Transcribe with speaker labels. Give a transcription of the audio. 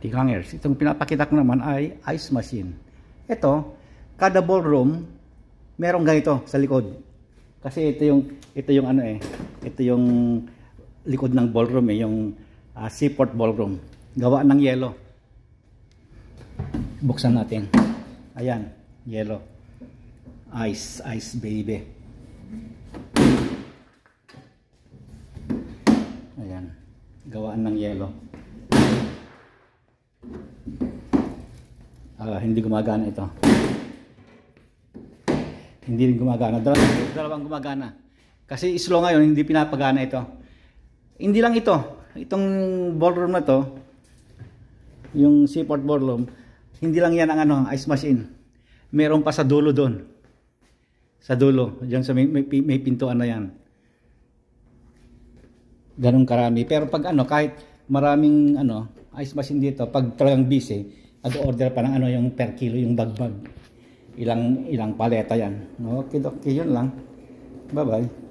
Speaker 1: ating hangers. Itong pinapakita ko naman ay ice machine. Ito, kada ballroom merong ganito sa likod. Kasi ito yung ano ito yung likod ng ballroom yung Seaport Ballroom. Gawa ng yelo. Buksan natin. Ayan, yelo. Ice baby. Ayan, gawaan ng yelo. Hindi gumagana ito. Hindi rin gumagana. Dalawang gumagana. Kasi slow ngayon, hindi pinapagana ito. Hindi lang ito. Itong ballroom na to, yung Seaport Ballroom, hindi lang yan ang ice machine. Meron pa sa dulo doon. Sa dulo. Diyan sa may pintuan na yan. Ganun karami. Pero pag kahit maraming ice machine dito, pag talagang busy, order pa ng yung per kilo yung bagbag. Ilang paleta yan. Okay, yun lang. Bye bye.